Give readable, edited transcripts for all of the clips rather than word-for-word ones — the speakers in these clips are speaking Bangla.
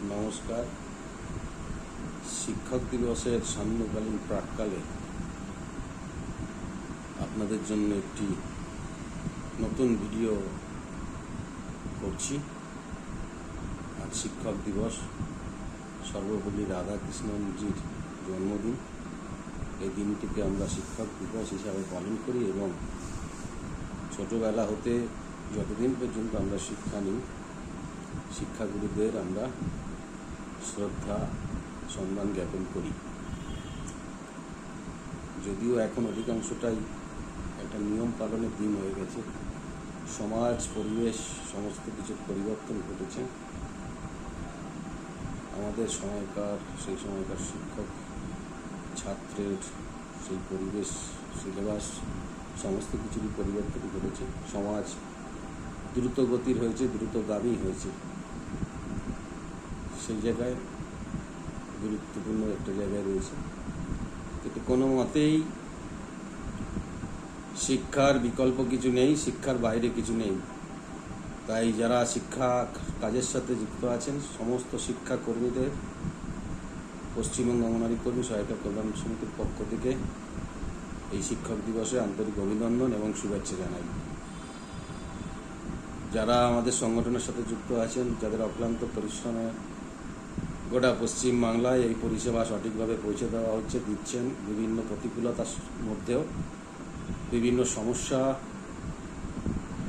নমস্কার। শিক্ষক দিবসের সান্ধ্যকালীন প্রাক্কালে আপনাদের জন্য একটি নতুন ভিডিও করছি। আজ শিক্ষক দিবস, সর্বপল্লী রাধাকৃষ্ণনজির জন্মদিন। এই দিনটিকে আমরা শিক্ষক দিবস হিসাবে পালন করি এবং ছোটবেলা হতে যতদিন পর্যন্ত আমরা শিক্ষা নিই, শিক্ষাগুরুদের আমরা শ্রদ্ধা সম্মান জ্ঞাপন করি। যদিও এখন অধিকাংশটাই একটা নিয়ম পালনের দিন হয়ে গেছে, সমাজ পরিবেশ সমস্ত কিছুর পরিবর্তন ঘটেছে। আমাদের সেই সময়কার শিক্ষক ছাত্রের সেই পরিবেশ, সিলেবাস সমস্ত কিছুরই পরিবর্তন ঘটেছে। সমাজ দ্রুত গতির হয়েছে, দ্রুতগামী হয়েছে। সেই জায়গায় গুরুত্বপূর্ণ একটা জায়গায় রয়েছে, কিন্তু কোনো মতেই শিক্ষার বিকল্প কিছু নেই, শিক্ষার বাইরে কিছু নেই। তাই যারা শিক্ষা কাজের সাথে যুক্ত আছেন, সমস্ত শিক্ষাকর্মীদের পশ্চিমবঙ্গ অঙ্গনওয়াড়ি কর্মী সহায়িকা কল্যাণ সমিতির পক্ষ থেকে এই শিক্ষক দিবসে আন্তরিক অভিনন্দন এবং শুভেচ্ছা জানাই। যারা আমাদের সংগঠনের সাথে যুক্ত আছেন, যাদের অক্লান্ত পরিশ্রমে গোটা পশ্চিমবাংলায় এই পরিষেবা সঠিকভাবে পৌঁছে দেওয়া হচ্ছে, দিচ্ছেন, বিভিন্ন প্রতিকূলতার মধ্যেও, বিভিন্ন সমস্যা,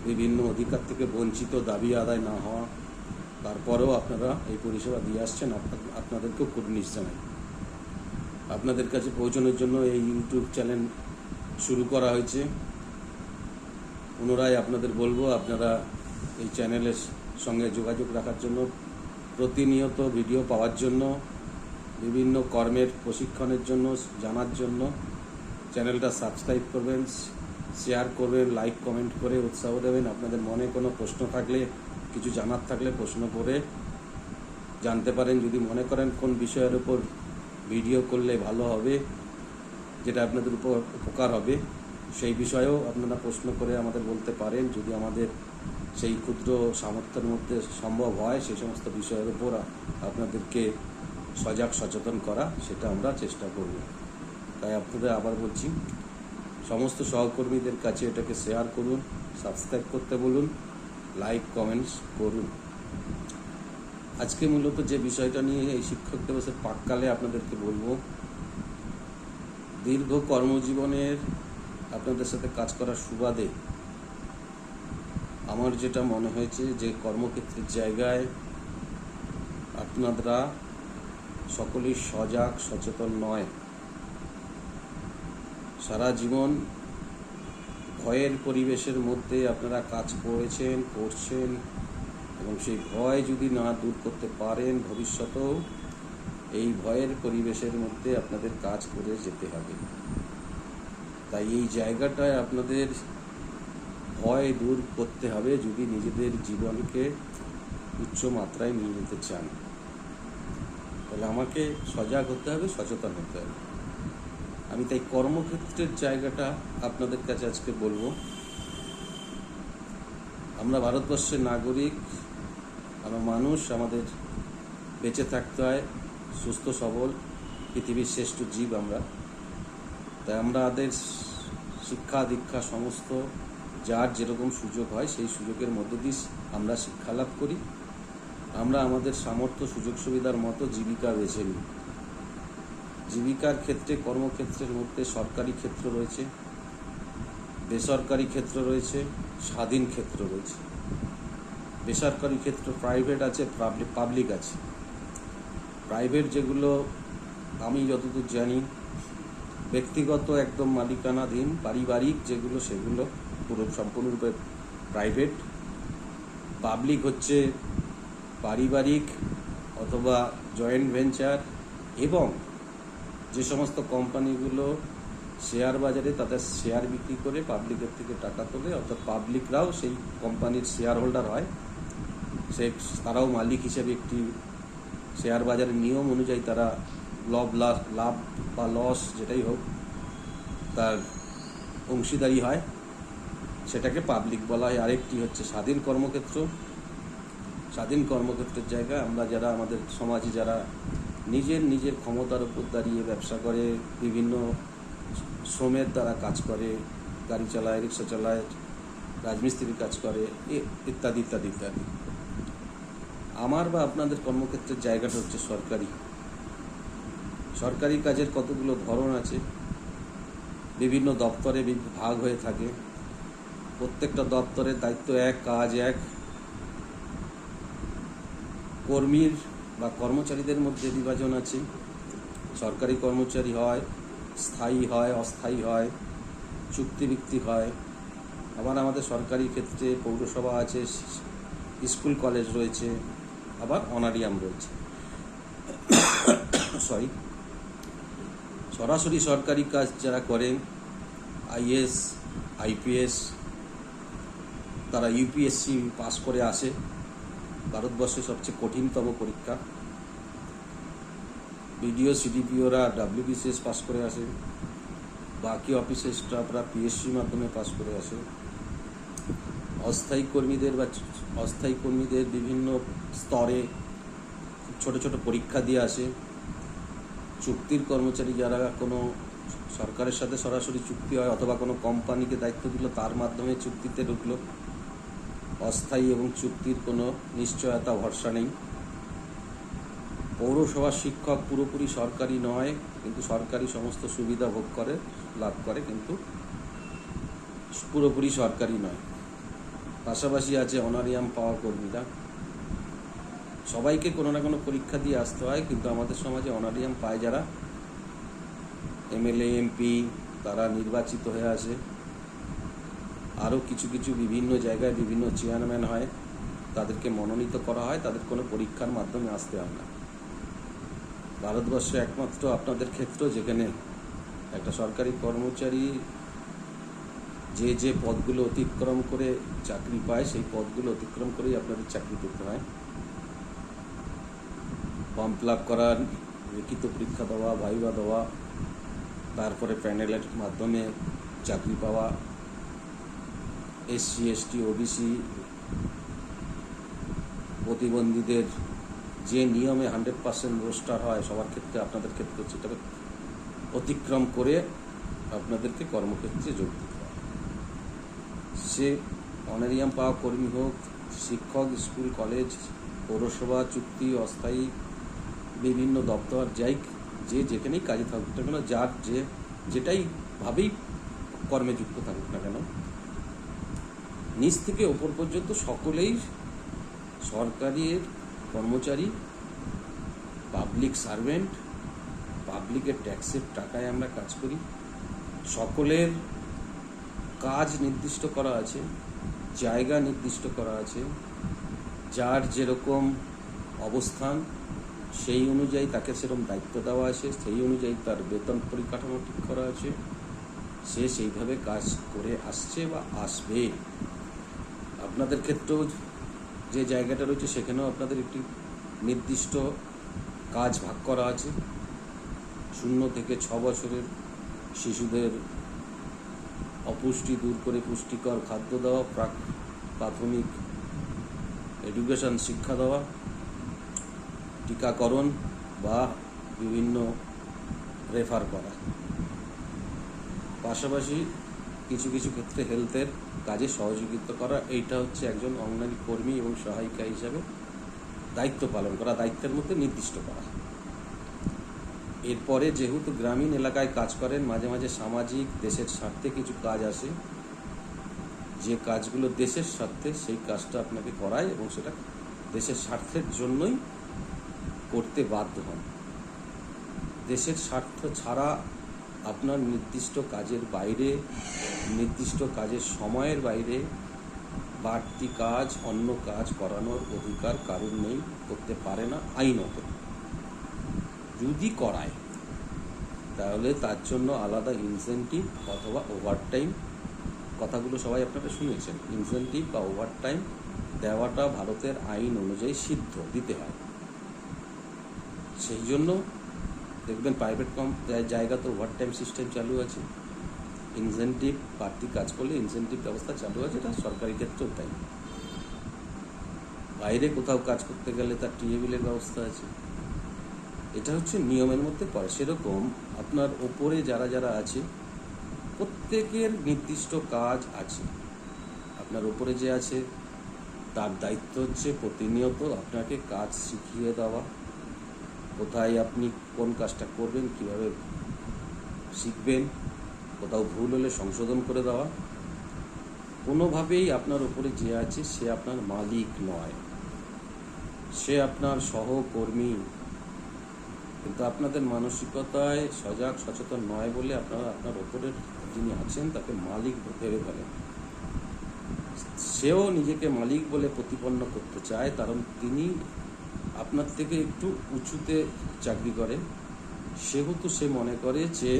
বিভিন্ন অধিকার থেকে বঞ্চিত, দাবি আদায় না হওয়া, তারপরেও আপনারা এই পরিষেবা দিয়ে আসছেন। আপনাদেরকেও কুর্নিশ জানাই। আপনাদের কাছে পৌঁছানোর জন্য এই ইউটিউব চ্যানেল শুরু করা হয়েছে। পুনরায় আপনাদের বলবো, আপনারা এই চ্যানেলের সঙ্গে যোগাযোগ রাখার জন্য, প্রতিনিয়ত ভিডিও পাওয়ার জন্য, বিভিন্ন কর্মের প্রশিক্ষণের জন্য, জানার জন্য চ্যানেলটা সাবস্ক্রাইব করবেন, শেয়ার করবেন, লাইক কমেন্ট করে উৎসাহ দেবেন। আপনাদের মনে কোনো প্রশ্ন থাকলে, কিছু জানার থাকলে প্রশ্ন করে জানতে পারেন। যদি মনে করেন কোন বিষয়ের উপর ভিডিও করলে ভালো হবে, যেটা আপনাদের উপকার হবে, সেই বিষয়েও আপনারা প্রশ্ন করে আমাদের বলতে পারেন। যদি আমাদের সেই ক্ষুদ্র সামর্থ্যের মধ্যে সম্ভব হয়, সেই সমস্ত বিষয়ের উপর আপনাদেরকে সজাগ সচেতন করা, সেটা আমরা চেষ্টা করব। তাই আপনাদের আবার বলছি, সমস্ত সহকর্মীদের কাছে এটাকে শেয়ার করুন, সাবস্ক্রাইব করতে বলুন, লাইক কমেন্টস করুন। আজকে মূলত যে বিষয়টা নিয়ে এই শিক্ষক দিবসের প্রাক্কালে আপনাদেরকে বলবো, দীর্ঘ কর্মজীবনের আপনাদের সাথে কাজ করার সুবাদে আমার যেটা মনে হয়েছে, যে কর্মক্ষেত্রের জায়গায় আপনারা সকলেই সজাগ সচেতন নয়। সারা জীবন ভয়ের পরিবেশের মধ্যে আপনারা কাজ করেছেন, করছেন, এবং সেই ভয় যদি না দূর করতে পারেন, ভবিষ্যতেও এই ভয়ের পরিবেশের মধ্যে আপনাদের কাজ করে যেতে হবে। তাই এই জায়গাটায় আপনাদের ভয় দূর করতে হবে যদি নিজেদের জীবনকে উচ্চ মাত্রায় নিয়ে যেতে চান। তাহলে আমাকে সজাগ হতে হবে, সচেতন হতে হবে। আমি তাই কর্মক্ষেত্রের জায়গাটা আপনাদের কাছে আজকে বলবো। আমরা ভারতবর্ষের নাগরিক, আমরা মানুষ, আমাদের বেঁচে থাকতে হয় সুস্থ সবল, পৃথিবীর শ্রেষ্ঠ জীব আমরা। তাই আমাদের শিক্ষা দীক্ষা সমস্ত যার যেরকম সুযোগ হয়, সেই সুযোগের মধ্য দিয়ে আমরা শিক্ষা লাভ করি। আমরা আমাদের সামর্থ্য, সুযোগ সুবিধার মতো জীবিকা বেছে নিই। জীবিকার ক্ষেত্রে, কর্মক্ষেত্রের মধ্যে সরকারি ক্ষেত্র রয়েছে, বেসরকারি ক্ষেত্র রয়েছে, স্বাধীন ক্ষেত্র রয়েছে। বেসরকারি ক্ষেত্র প্রাইভেট আছে, পাবলিক আছে। প্রাইভেট যেগুলো আমি যতদূর জানি ব্যক্তিগত, একদম মালিকানাধীন, পারিবারিক যেগুলো, সেগুলো পুরো সম্পূর্ণরূপে প্রাইভেট। পাবলিক হচ্ছে পারিবারিক অথবা জয়েন্ট ভেঞ্চার, এবং যে সমস্ত কোম্পানিগুলো শেয়ার বাজারে তাদের শেয়ার বিক্রি করে পাবলিকের থেকে টাকা তোলে, অর্থাৎ পাবলিকরাও সেই কোম্পানির শেয়ার হোল্ডার হয়, তারাও মালিক হিসেবে একটি শেয়ার বাজারের নিয়ম অনুযায়ী তারা লাভ বা লস যেটাই হোক তার অংশীদারি হয়, সেটাকে পাবলিক বলা হয়। আরেকটি হচ্ছে স্বাধীন কর্মক্ষেত্র। স্বাধীন কর্মক্ষেত্রের জায়গা। আমরা যারা আমাদের সমাজে যারা নিজের ক্ষমতার উপর দাঁড়িয়ে ব্যবসা করে, বিভিন্ন শ্রমের দ্বারা কাজ করে, গাড়ি চালায়, রিক্সা চালায়, রাজমিস্ত্রির কাজ করে, ইত্যাদি ইত্যাদি ইত্যাদি। আমার বা আপনাদের কর্মক্ষেত্রের জায়গাটা হচ্ছে সরকারি কাজের কতগুলো ধরন আছে, বিভিন্ন দপ্তরে ভাগ হয়ে থাকে। প্রত্যেকটা দপ্তরের দায়িত্ব এক, কাজ এক। কর্মীর বা কর্মচারীদের মধ্যে বিভাজন আছে। সরকারি কর্মচারী হয়, স্থায়ী হয়, অস্থায়ী হয়, চুক্তিভিত্তিক হয়। আবার আমাদের সরকারি ক্ষেত্রে পৌরসভা আছে, স্কুল কলেজ রয়েছে, আবার অনারিয়াম রয়েছে। সরাসরি সরকারি কাজ যারা করেন, আইএস, আইপিএস, তারা ইউপিএসসি পাস করে আসে, ভারতবর্ষের সবচেয়ে কঠিনতম পরীক্ষা। বিডিও, সিডিপিওরা ডাব্লিউবিসিএস পাস করে আসে। বাকি অফিসের স্টাফরা পিএসসির মাধ্যমে পাস করে আসে। অস্থায়ী কর্মীদের বিভিন্ন স্তরে ছোট ছোট পরীক্ষা দিয়ে আসে। চুক্তির কর্মচারী যারা কোনো সরকারের সাথে সরাসরি চুক্তি হয় অথবা কোনো কোম্পানিকে দায়িত্ব দিল, তার মাধ্যমে চুক্তিতে ঢুকলো। অস্থায়ী এবং চুক্তির কোনো নিশ্চয়তা, ভরসা নেই। পৌরসভার শিক্ষক পুরোপুরি সরকারি নয়, কিন্তু সরকারি সমস্ত সুবিধা লাভ করে, কিন্তু পুরোপুরি সরকারি নয়। পাশাপাশি আছে অনারিয়াম পাওয়া কর্মীরা। সবাইকে কোনো না কোনো পরীক্ষা দিয়ে আসতে হয়, কিন্তু আমাদের সমাজে অনারিয়াম পায় যারা, এমএলএ, এমপি, তারা নির্বাচিত হয়ে আসে। আরও কিছু বিভিন্ন জায়গায় বিভিন্ন চেয়ারম্যান হয়, তাদেরকে মনোনীত করা হয়, তাদের কোনো পরীক্ষার মাধ্যমে আসতে হয় না। ভারতবর্ষে একমাত্র আপনাদের ক্ষেত্র যেখানে একটা সরকারি কর্মচারী যে পদগুলো অতিক্রম করে চাকরি পায়, সেই পদগুলো অতিক্রম করেই আপনাদের চাকরি পেতে হয়। ফর্ম ফিল আপ করা, লিখিত পরীক্ষা দেওয়া, ভাইভা দেওয়া, তারপরে প্যানেলের মাধ্যমে চাকরি পাওয়া। এসসি, এসটি, ওবিসি, প্রতিবন্ধীদের যে নিয়মে 100% রোস্টার হয় সবার ক্ষেত্রে, আপনাদের ক্ষেত্রে সেটা অতিক্রম করে আপনাদেরকে কর্মক্ষেত্রে যোগ দিতে হয়। সে অনারিয়াম পাওয়া কর্মী হোক, শিক্ষক, স্কুল কলেজ, পৌরসভা, চুক্তি, অস্থায়ী, বিভিন্ন দপ্তর, যে যেখানেই কাজে থাকুক না কেন, যার যেটাই ভাবেই কর্মে যুক্ত থাকুক না কেন, নিচ থেকে ওপর পর্যন্ত সকলেই সরকারি কর্মচারী, পাবলিক সার্ভেন্ট। পাবলিকের ট্যাক্সের টাকায় আমরা কাজ করি। সকলের কাজ নির্দিষ্ট করা আছে, জায়গা নির্দিষ্ট করা আছে। যার যেরকম অবস্থান সেই অনুযায়ী তাকে সেরকম দায়িত্ব দেওয়া আছে, সেই অনুযায়ী তার বেতন পরিকাঠামো ঠিক করা আছে। সে সেইভাবে কাজ করে আসছে বা আসবে। আপনাদের ক্ষেত্রেও যে জায়গাটা রয়েছে সেখানেও আপনাদের একটি নির্দিষ্ট কাজ ভাগ করা আছে। 0 থেকে 6 বছরের শিশুদের অপুষ্টি দূর করে পুষ্টিকর খাদ্য দেওয়া, প্রাথমিক এডুকেশন শিক্ষা দেওয়া, টিকাকরণ বা বিভিন্ন রেফার করা। পাশাপাশি কিছু ক্ষেত্রে হেলথের কাজে সহযোগিতা করা। এইটা হচ্ছে একজন অঙ্গনওয়াড়ি কর্মী এবং সহায়িকা হিসাবে দায়িত্ব পালন করা, দায়িত্বের মধ্যে নির্দিষ্ট করা। এরপরে যেহেতু গ্রামীণ এলাকায় কাজ করেন, মাঝে মাঝে সামাজিক, দেশের স্বার্থে কিছু কাজ আসে। যে কাজগুলো দেশের স্বার্থে, সেই কাজটা আপনাকে করায় এবং সেটা দেশের স্বার্থের জন্যই করতে বাধ্য হন। দেশের স্বার্থ ছাড়া আপনার নির্দিষ্ট কাজের বাইরে, নির্দিষ্ট কাজের সময়ের বাইরে বাড়তি কাজ, অন্য কাজ করানোর অধিকার কারণ নেই, করতে পারে না আইনত। যদি করায় তাহলে তার জন্য আলাদা ইনসেনটিভ অথবা ওভারটাইম, কথাগুলো সবাই আপনারা শুনেছেন। ইনসেনটিভ বা ওভারটাইম দেওয়াটা ভারতের আইন অনুযায়ী সিদ্ধ, দিতে হয়। সেই জন্য দেখবেন প্রাইভেট জায়গাতে ওভারটাইম সিস্টেম চালু আছে। ইনসেনটিভ, বাড়তি কাজ করলে ইনসেনটিভ ব্যবস্থা চালু আছে, এটা সরকারি ক্ষেত্রেও তাই। বাইরে কোথাও কাজ করতে গেলে তার টিএ বিলের ব্যবস্থা আছে। এটা হচ্ছে নিয়মের মধ্যে পড়ে। সেরকম আপনার ওপরে যারা যারা আছে প্রত্যেকের নির্দিষ্ট কাজ আছে। আপনার ওপরে যে আছে তার দায়িত্ব হচ্ছে প্রতিনিয়ত আপনাকে কাজ শিখিয়ে দেওয়া, কোথায় আপনি কোন কাজটা করবেন, কিভাবে শিখবেন, কোথাও ভুল হলে সংশোধন করে দেওয়া। কোনোভাবেই আপনার উপরে যে আছে সে আপনার মালিক নয়, সে আপনার সহকর্মী। কিন্তু আপনাদের মানসিকতায় সজাগ সচেতন নয় বলে আপনারা আপনার ওপরের যিনি আছেন তাকে মালিক ভেবে ফেলেন। সেও নিজেকে মালিক বলে প্রতিপন্ন করতে চায়, কারণ তিনি আপনার থেকে একটু উঁচুতে চাকরি করেন। সেহেতু সে মনে করে যে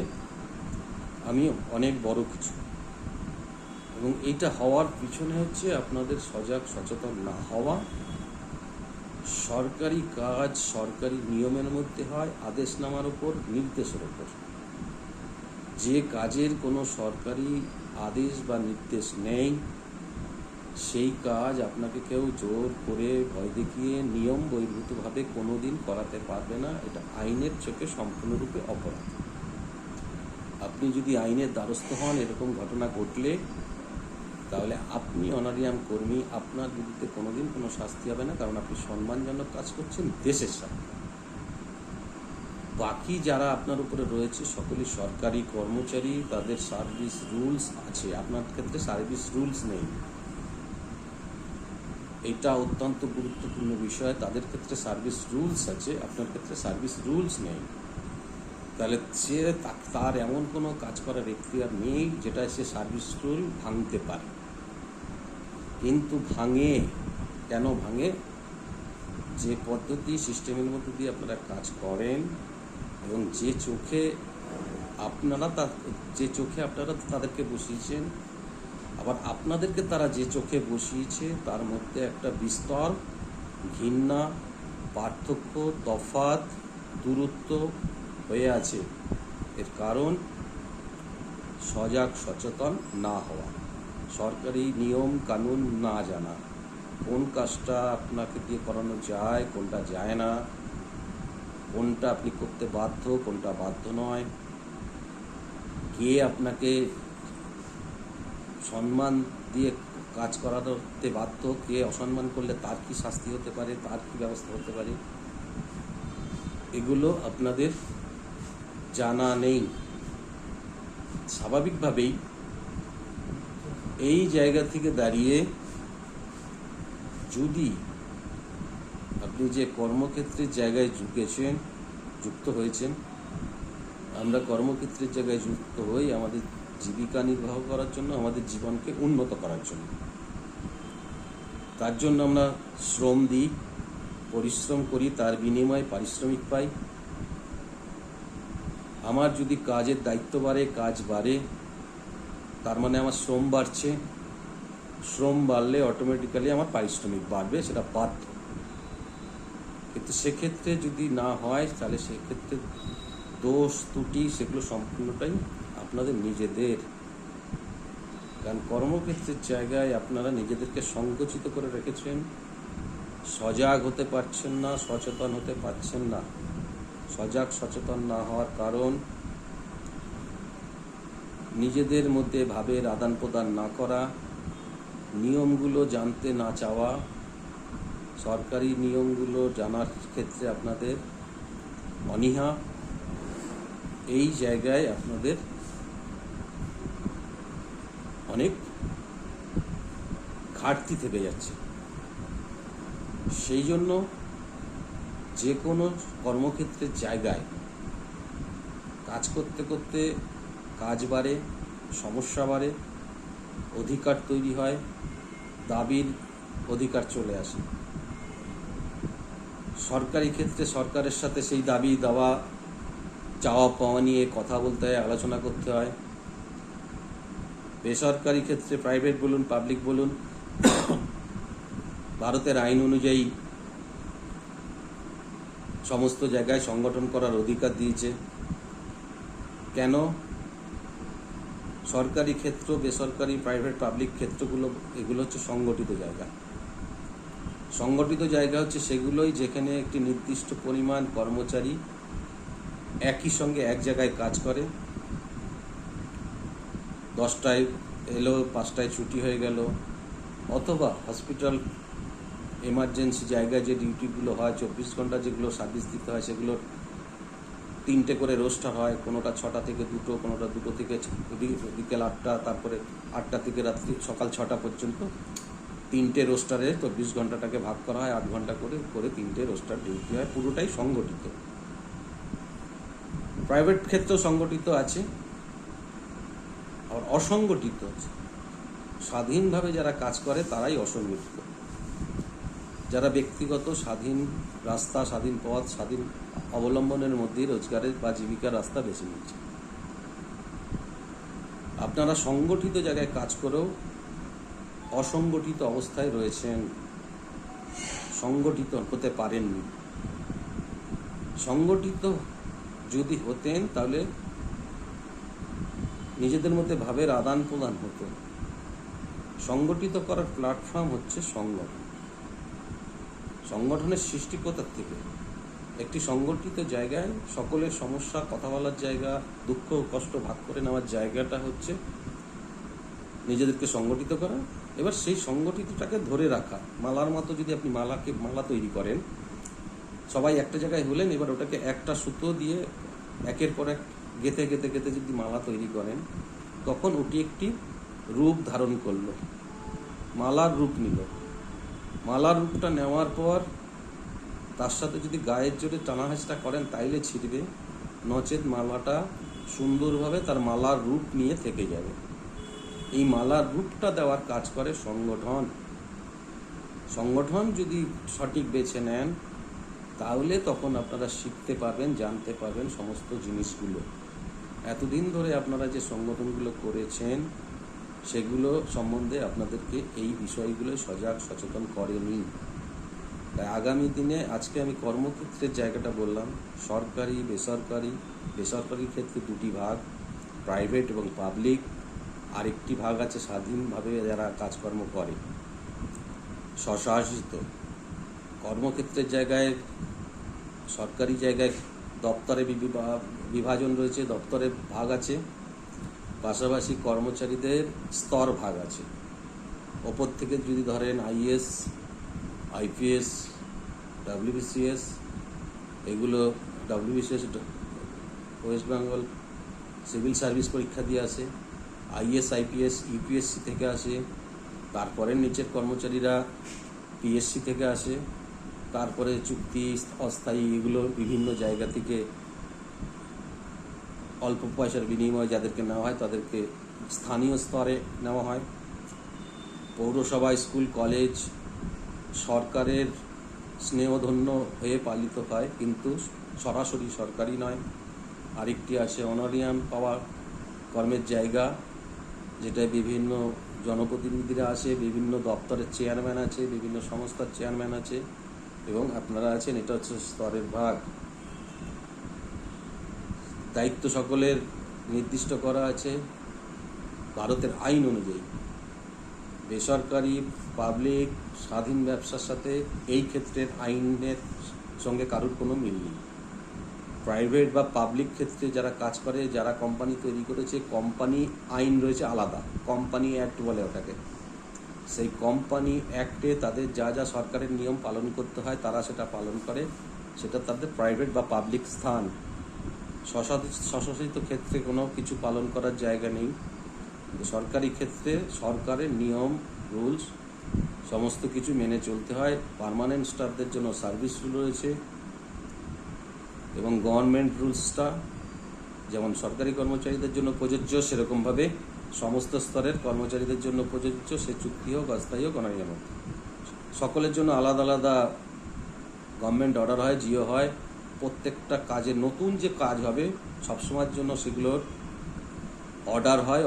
আমি অনেক বড় কিছু। এবং এইটা হওয়ার পিছনে হচ্ছে আপনাদের সজাগ সচেতন না হওয়া। সরকারি কাজ সরকারি নিয়মের মধ্যে হয়, আদেশনামার উপর, নির্দেশের উপর। যে কাজের কোনো সরকারি আদেশ বা নির্দেশ নেই সেই কাজ আপনাকে কেউ জোর করে ভয় দেখিয়ে নিয়ম বহির্ভূতভাবে কোনো দিন করাতে পারবে না। এটা আইনের চোখে সম্পূর্ণরূপে অপরাধ। আপনি যদি আইনের দ্বারস্থ হন এরকম ঘটনা ঘটলে, তাহলে আপনি অনারিয়াম কর্মী, আপনার বিরুদ্ধে কোনোদিন কোনো শাস্তি হবে না, কারণ আপনি সম্মানজনক কাজ করছেন দেশের সাথে। বাকি যারা আপনার উপরে রয়েছে সকলেই সরকারি কর্মচারী, তাদের সার্ভিস রুলস আছে। আপনার ক্ষেত্রে সার্ভিস রুলস নেই, এটা অত্যন্ত গুরুত্বপূর্ণ বিষয়। তাদের ক্ষেত্রে সার্ভিস রুলস আছে, আপনার ক্ষেত্রে সার্ভিস রুলস নেই। তাহলে সে তার এমন কোনো কাজ করার এখতিয়ার নেই যেটা সে সার্ভিস রুল ভাঙতে পারে। কিন্তু ভাঙে, কেন ভাঙে? যে পদ্ধতি সিস্টেমের মধ্যে দিয়ে আপনারা কাজ করেন এবং যে চোখে আপনারা তাদেরকে বসিয়েছেন, আবার আপনাদেরকে তারা যে চোখে বসিয়েছে তার মধ্যে একটা বিস্তর ঘৃণা, পার্থক্য, তফাৎ, দূরত্ব হয়ে আছে। এর কারণ সজাগ সচেতন না হওয়া, সরকারি নিয়ম কানুন না জানা, কোন কাজটা আপনাকে দিয়ে করানো যায়, কোনটা যায় না, কোনটা আপনি করতে বাধ্য, কোনটা বাধ্য নয়, কে আপনাকে সম্মান দিয়ে কাজ করাতে বাধ্য, কে অসম্মান করলে তার কি শাস্তি হতে পারে, তার কি ব্যবস্থা হতে পারে, এগুলো আপনাদের জানা নেই। স্বাভাবিকভাবেই এই জায়গা থেকে দাঁড়িয়ে যদি আপনি যে কর্মক্ষেত্রের জায়গায় যুক্ত হয়েছেন, আমরা কর্মক্ষেত্রের জায়গায় যুক্ত হই আমাদের জীবিকা নির্বাহ করার জন্য, আমাদের জীবনকে উন্নত করার জন্য। তার জন্য আমরা শ্রম দিই, পরিশ্রম করি, তার বিনিময়ে পারিশ্রমিক পাই। আমার যদি কাজের দায়িত্ব বাড়ে, কাজ বাড়ে, তার মানে আমার শ্রম বাড়ছে। শ্রম বাড়লে অটোমেটিক্যালি আমার পারিশ্রমিক বাড়বে, সেটা বাধ্য। কিন্তু সেক্ষেত্রে যদি না হয় তাহলে সেক্ষেত্রে দোষ ত্রুটি সেগুলো সম্পূর্ণটাই আপনাদের নিজেদের। কারণ কর্মক্ষেত্রের জায়গায় আপনারা নিজেদেরকে সংকুচিত করে রেখেছেন, সজাগ হতে পারছেন না, সচেতন হতে পারছেন না। সজাগ সচেতন না হওয়ার কারণ নিজেদের মধ্যে ভাবের আদান প্রদান না করা, নিয়মগুলো জানতে না চাওয়া, সরকারি নিয়মগুলো জানার ক্ষেত্রে আপনাদের অনীহা। এই জায়গায় আপনাদের অনেক ঘাটতি থেকে যাচ্ছে। সেই জন্য যে কোনো কর্মক্ষেত্রের জায়গায় কাজ করতে করতে কাজ বাড়ে, সমস্যা বাড়ে, অধিকার তৈরি হয়, দাবির অধিকার চলে আসে। সরকারি ক্ষেত্রে সরকারের সাথে সেই দাবি দেওয়া, চাওয়া পাওয়া নিয়ে কথা বলতে হয়, আলোচনা করতে হয়। বেসরকারি ক্ষেত্রে প্রাইভেট বলুন, পাবলিক বলুন, ভারতের আইন অনুযায়ী সমস্ত জায়গায় সংগঠন করার অধিকার দিয়েছে। কেন? সরকারি ক্ষেত্র, বেসরকারি, প্রাইভেট, পাবলিক ক্ষেত্রগুলো এগুলো হচ্ছে সংগঠিত জায়গা। সংগঠিত জায়গা হচ্ছে সেগুলোই যেখানে একটি নির্দিষ্ট পরিমাণ কর্মচারী একই সঙ্গে এক জায়গায় কাজ করে, 10টায় এলো 5টায় ছুটি হয়ে গেল, অথবা হসপিটাল এমার্জেন্সি জায়গায় যে ডিউটিগুলো হয় 24 ঘন্টা যেগুলো সার্ভিস দিতে হয় সেগুলোর 3টে করে রোস্টার হয়, কোনোটা 6টা থেকে 2টো, কোনোটা 2টো থেকে বিকেল 8টা, তারপরে 8টা থেকে রাত্রি সকাল 6টা পর্যন্ত 3টে রোস্টারে 24 ঘন্টাটাকে ভাগ করা হয় 8 ঘন্টা করে করে 3টে রোস্টার ডিউটি হয়, পুরোটাই সংগঠিত। প্রাইভেট ক্ষেত্রেও সংগঠিত আছে, আর অসংগঠিত আছে। স্বাধীনভাবে যারা কাজ করে তারাই অসংগঠিত। যারা ব্যক্তিগত স্বাধীন রাস্তা, স্বাধীন পথ, স্বাধীন অবলম্বনের মধ্যে রোজগারের বা জীবিকার রাস্তা বেছে নিচ্ছে। আপনারা সংগঠিত জায়গায় কাজ করেও অসংগঠিত অবস্থায় রয়েছেন, সংগঠিত হতে পারেননি। সংগঠিত যদি হতেন তাহলে নিজেদের মধ্যে ভাবের আদান প্রদান হতো। সংগঠিত করার প্ল্যাটফর্ম হচ্ছে সংগঠন। সংগঠনের সৃষ্টি কোথার থেকে? একটি সংগঠিত জায়গায় সকলের সমস্যা কথা বলার জায়গা, দুঃখ কষ্ট ভাগ করে নেওয়ার জায়গাটা হচ্ছে নিজেদেরকে সংগঠিত করা। এবার সেই সংগঠিতটাকে ধরে রাখা, মালার মতো যদি আপনি মালা তৈরি করেন, সবাই একটা জায়গায় হলেন, এবার ওটাকে একটা সুতো দিয়ে একের পর এক গেঁথে গেঁথে গেঁথে যদি মালা তৈরি করেন, তখন ওটি একটি রূপ ধারণ করলো, মালার রূপ নিল। মালার রূপটা নেওয়ার পর তার সাথে যদি গায়ের জোরে টানা হেঁচড়া করেন তাইলে ছিঁড়বে, নচেত মালাটা সুন্দরভাবে তার মালার রূপ নিয়ে থেকে যাবে। এই মালার রূপটা দেওয়ার কাজ করে সংগঠন। সংগঠন যদি সঠিক বেছে নেন তাহলে তখন আপনারা শিখতে পারবেন, জানতে পারবেন সমস্ত জিনিসগুলো। এতদিন ধরে আপনারা যে সংগঠনগুলো করেছেন সেগুলো সম্বন্ধে আপনাদেরকে এই বিষয়গুলো সজাগ সচেতন করেনি। তাই আগামী দিনে, আজকে আমি কর্মক্ষেত্রের জায়গাটা বললাম, সরকারি বেসরকারি। বেসরকারি ক্ষেত্রে 2টি ভাগ, প্রাইভেট এবং পাবলিক। আরেকটি ভাগ আছে স্বাধীনভাবে যারা কাজকর্ম করে, স্বশাসিত। কর্মক্ষেত্রের জায়গায় সরকারি জায়গায় দপ্তরে বিভাজন রয়েছে, দপ্তরে ভাগ আছে, পাশাপাশি কর্মচারীদের স্তর ভাগ আছে। ওপর থেকে যদি ধরেন আইএস, আইপিএস, ডাব্লিউবিসিএস, এগুলো WBCS West Bengal civil service পরীক্ষা দিয়ে আসে, আইএস আইপিএস ইউপিএসসি থেকে আসে, তারপরে নিচের কর্মচারীরা পিএসসি থেকে আসে, তারপরে চুক্তি, অস্থায়ী, এগুলো বিভিন্ন জায়গা থেকে অল্প পয়সার বিনিময়ে যাদেরকে নেওয়া হয় তাদেরকে স্থানীয় স্তরে নেওয়া হয়। পৌরসভা, স্কুল, কলেজ সরকারের স্নেহধন্য হয়ে পালিত হয়, কিন্তু সরাসরি সরকারি নয়। আরেকটি আছে অনারিয়াম পাওয়া কর্মের জায়গা, যেটায় বিভিন্ন জনপ্রতিনিধিরা আছে, বিভিন্ন দপ্তরের চেয়ারম্যান আছে, বিভিন্ন সংস্থার চেয়ারম্যান আছে, এবং আপনারা আছেন। এটা হচ্ছে স্তরের ভাগ। দায়িত্ব সকলের নির্দিষ্ট করা আছে ভারতের আইন অনুযায়ী। বেসরকারি, পাবলিক, স্বাধীন ব্যবসার সাথে এই ক্ষেত্রের আইনের সঙ্গে কারোর কোনো মিল নেই। প্রাইভেট বা পাবলিক ক্ষেত্রে যারা কাজ করে, যারা কোম্পানি তৈরি করেছে, কোম্পানি আইন রয়েছে আলাদা, কোম্পানি অ্যাক্ট বলে ওটাকে। সেই কোম্পানি অ্যাক্টে তাদের যা যা সরকারের নিয়ম পালন করতে হয় তারা সেটা পালন করে, সেটা তাদের প্রাইভেট বা পাবলিক স্থান। স্বশাসিত ক্ষেত্রে কোনো কিছু পালন করার জায়গা নেই। সরকারি ক্ষেত্রে সরকারের নিয়ম, রুলস সমস্ত কিছু মেনে চলতে হয়। পার্মানেন্ট স্টাফদের জন্য সার্ভিস রুল রয়েছে, এবং গভর্নমেন্ট রুলসটা যেমন সরকারি কর্মচারীদের জন্য প্রযোজ্য, সেরকমভাবে সমস্ত স্তরের কর্মচারীদের জন্য প্রযোজ্য। সে চুক্তি হোক, অস্থায়ী হোক, অনারিয়াম হোক, সকলের জন্য আলাদা আলাদা গভর্নমেন্ট অর্ডার হয়, জিও হয়। প্রত্যেকটা কাজে, নতুন যে কাজ হবে সবসময়ের জন্য সেগুলোর অর্ডার হয়।